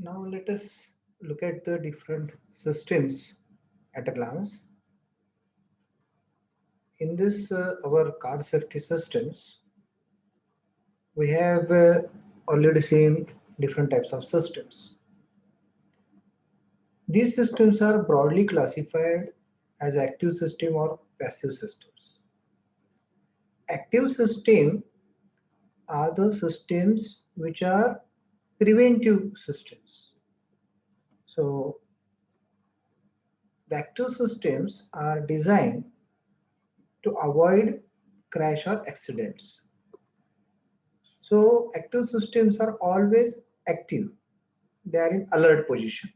Now let us look at the different systems at a glance. In this our car safety systems, we have already seen different types of systems. These systems are broadly classified as active system or passive systems. Active system are the systems which are preventive systems. So the active systems are designed to avoid crash or accidents. So active systems are always active. They are in alert position.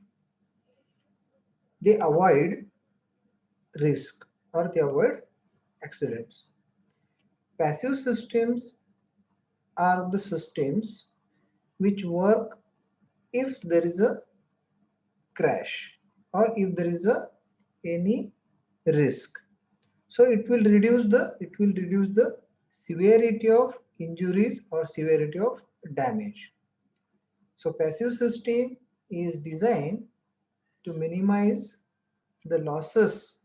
They avoid risk or they avoid accidents. Passive systems are the systems which work if there is a crash or if there is a any risk. So it will reduce the severity of injuries or severity of damage. So passive system is designed to minimize the losses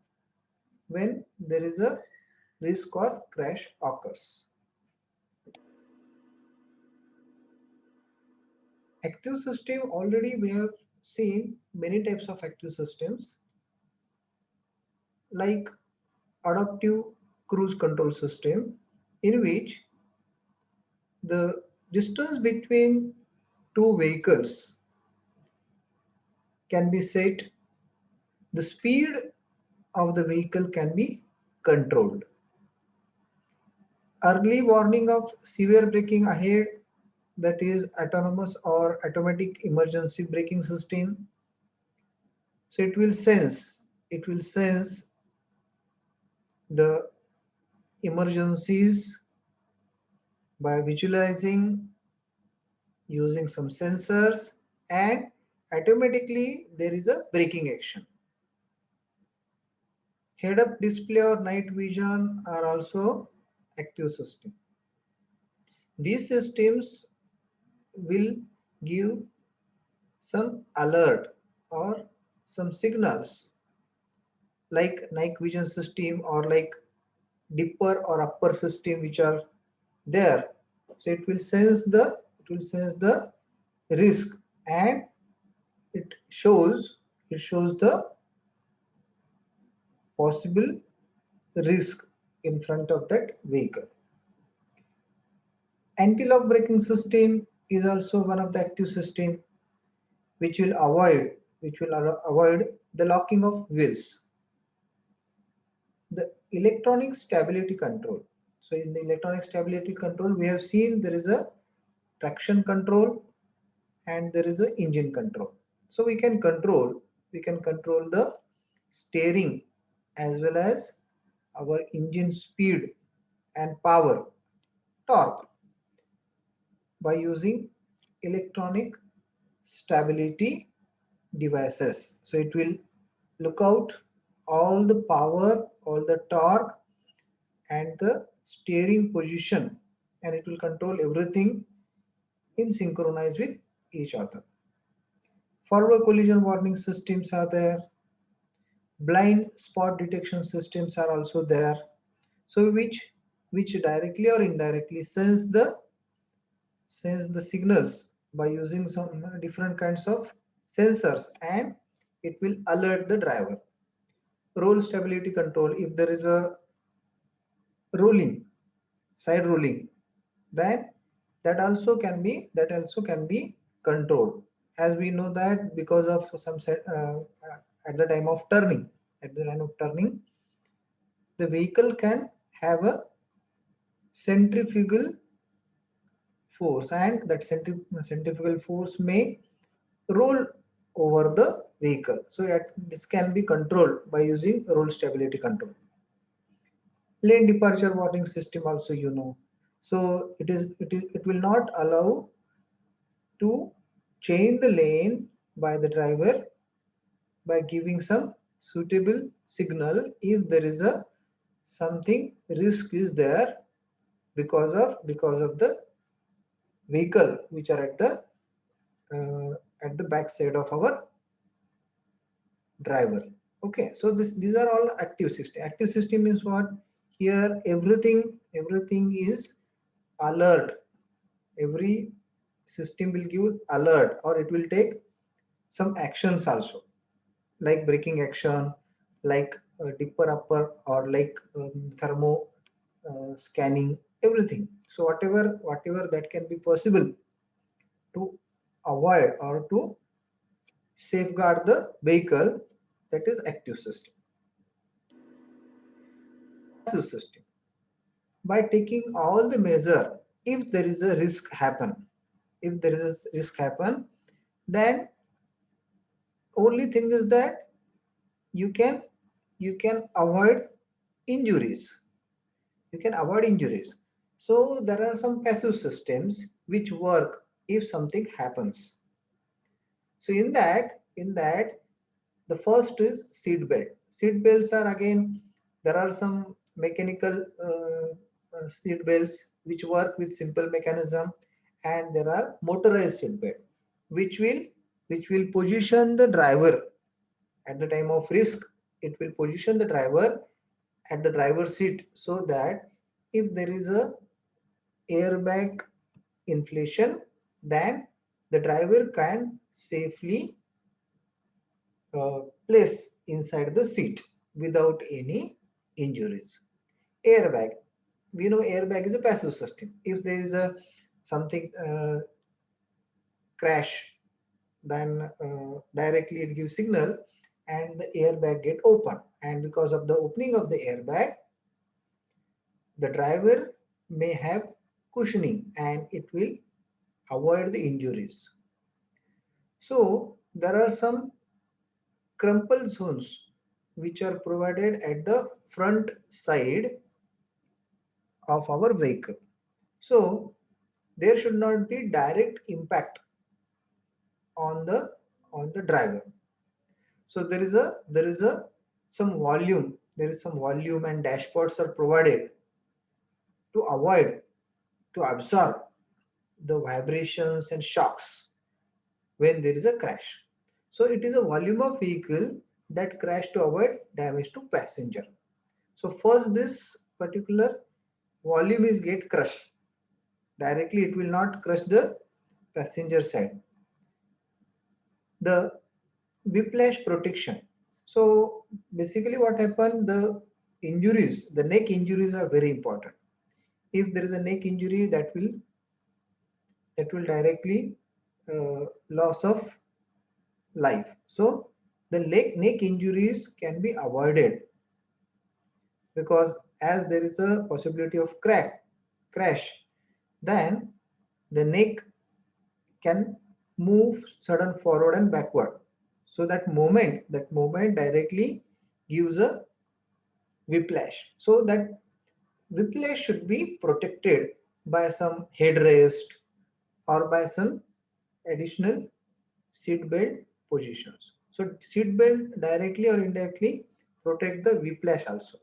when there is a risk or crash occurs. Active system, already we have seen many types of active systems like adaptive cruise control system, in which the distance between two vehicles can be set, the speed of the vehicle can be controlled. Early warning of severe braking ahead, that is autonomous or automatic emergency braking system. So it will sense the emergencies by visualizing using some sensors, and automatically there is a braking action. Head up display or night vision are also active system. These systems will give some alert or some signals like night vision system or like dipper or upper system which are there. So it will sense the risk, and it shows the possible risk in front of that vehicle. Anti-lock braking system is also one of the active system which will avoid the locking of wheels. The electronic stability control. So in the electronic stability control, we have seen there is a traction control and there is a engine control. So we can control the steering as well as our engine speed and power, torque, by using electronic stability devices. So it will look out all the power, all the torque and the steering position, and it will control everything in synchronized with each other. Forward collision warning systems are there. Blind spot detection systems are also there. So which directly or indirectly sense the signals by using some different kinds of sensors, and it will alert the driver. Roll stability control, if there is a rolling, side rolling, then that also can be controlled. As we know that because of some at the time of turning, at the line of turning, the vehicle can have a centrifugal force, and that centrifugal force may roll over the vehicle. So this can be controlled by using roll stability control. Lane departure warning system also, so it will not allow to change the lane by the driver by giving some suitable signal if there is a something risk is there because of the vehicle which are at at the back side of our driver. Okay, so these are all active system. Active system means what? Here everything is alert. Every system will give alert, or it will take some actions also, like braking action, like dipper upper, or like thermo scanning, everything. So whatever that can be possible to avoid or to safeguard the vehicle, that is active system. Passive system, by taking all the measure, if there is a risk happen, if there is a risk happen, then only thing is that you can you can avoid injuries, you can avoid injuries. So there are some passive systems which work if something happens. So in that the first is seat belt. Seat belts are, again, there are some mechanical seat belts which work with simple mechanism, and there are motorized seat belt which will position the driver at the time of risk. It will position the driver at the driver's seat, so that if there is a airbag inflation, then the driver can safely place inside the seat without any injuries. Airbag, we know airbag is a passive system. If there is a something crash, then directly it gives signal and the airbag get open, and because of the opening of the airbag, the driver may have cushioning and it will avoid the injuries. So there are some crumple zones which are provided at the front side of our vehicle. So there should not be direct impact on the driver. So there is a some volume, there is some volume, and dashboards are provided to avoid, to absorb the vibrations and shocks when there is a crash. So it is a volume of vehicle that crash to avoid damage to passenger. So first this particular volume is get crushed. Directly it will not crush the passenger side. The whiplash protection. So basically what happened, the injuries, the neck injuries are very important. If there is a neck injury, that will directly loss of life. So the neck injuries can be avoided, because as there is a possibility of crash, then the neck can move sudden forward and backward. So that moment directly gives a whiplash. So that whiplash should be protected by some headrest or by some additional seat belt positions. So seat belt directly or indirectly protect the whiplash also.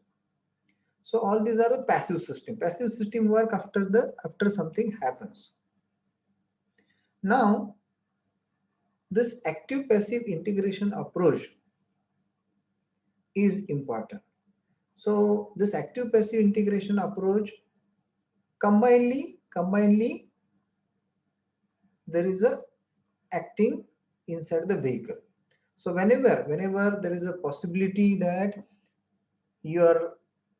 So all these are the passive system. Passive system work after something happens. Now this active passive integration approach is important. So this active passive integration approach, combinedly there is a acting inside the vehicle. So whenever there is a possibility that your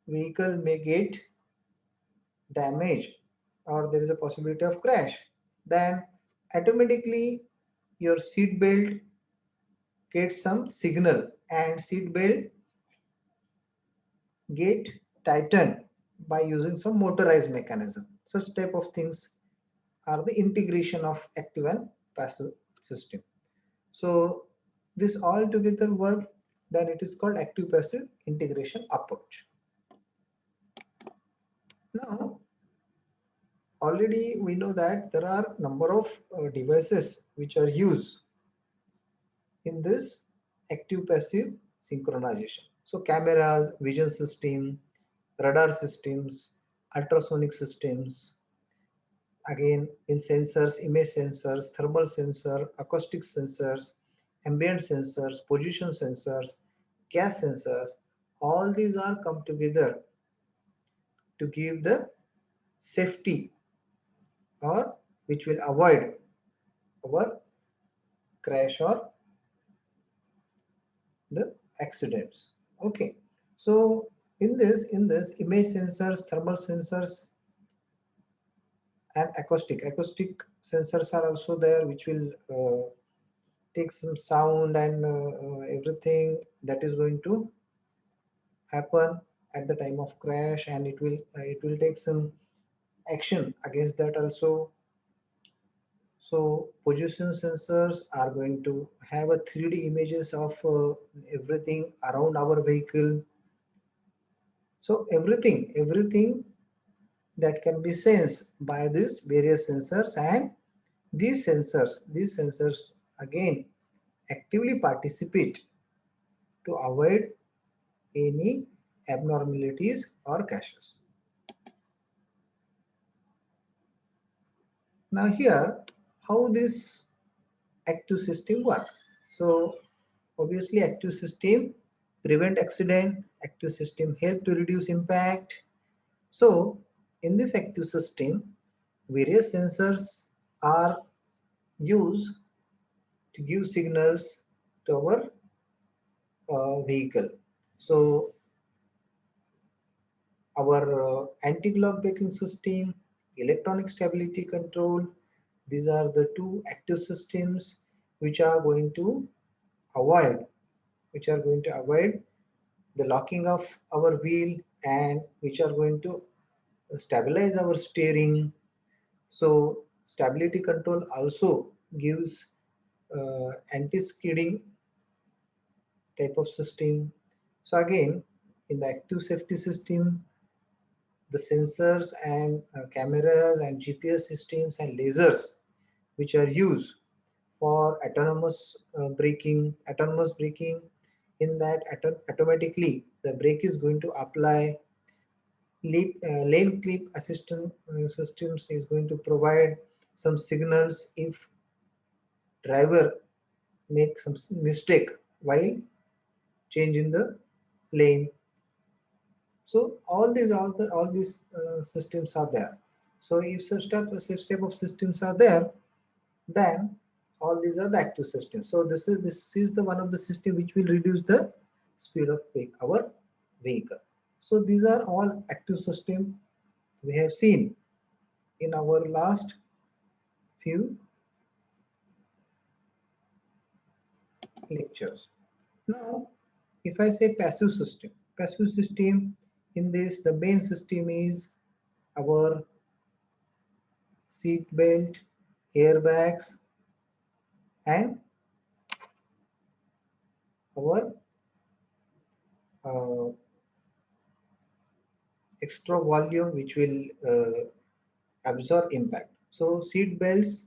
vehicle may get damaged, or there is a possibility of crash, then automatically your seat belt gets some signal, and seat belt get tightened by using some motorized mechanism. Such type of things are the integration of active and passive system. So this all together work, then it is called active passive integration approach. Now already we know that there are number of devices which are used in this active passive synchronization. So cameras, vision system, radar systems, ultrasonic systems, Again, in sensors, image sensors, thermal sensor, acoustic sensors, ambient sensors, position sensors, gas sensors, all these are come together to give the safety, or which will avoid our crash or the accidents. Okay, so in this image sensors, thermal sensors, and acoustic sensors are also there, which will take some sound and everything that is going to happen at the time of crash, and it will take some action against that also. So position sensors are going to have a 3D images of everything around our vehicle. So everything that can be sensed by these various sensors, and these sensors again actively participate to avoid any abnormalities or crashes. Now here, how this active system work? So obviously active system prevent accident, active system help to reduce impact. So in this active system, various sensors are used to give signals to our vehicle. So our anti-lock braking system, electronic stability control, these are the two active systems which are going to avoid the locking of our wheel, and which are going to stabilize our steering. So stability control also gives anti-skidding type of system. So again, in the active safety system, the sensors and cameras and GPS systems and lasers which are used for autonomous braking, in that automatically the brake is going to apply. Lane clip assistant systems is going to provide some signals if driver make some mistake while changing the lane. So all these systems are there. So if such type of systems are there, then all these are the active systems. So this is the one of the system which will reduce the speed of our vehicle. So these are all active system we have seen in our last few lectures. Now, if I say passive system, in this the main system is our seat belt, airbags, and our uh, extra volume which will absorb impact. So seat belts,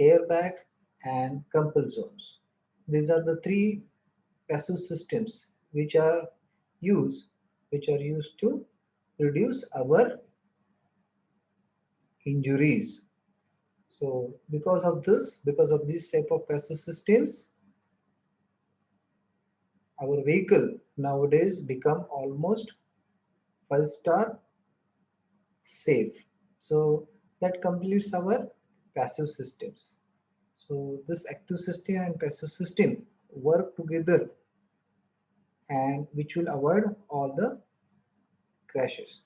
airbags, and crumple zones. These are the three passive systems used which are used to reduce our injuries. So because of this type of passive systems, our vehicle nowadays become almost 5-star safe. So that completes our passive systems. So this active system and passive system work together, and which will avoid all the crashes.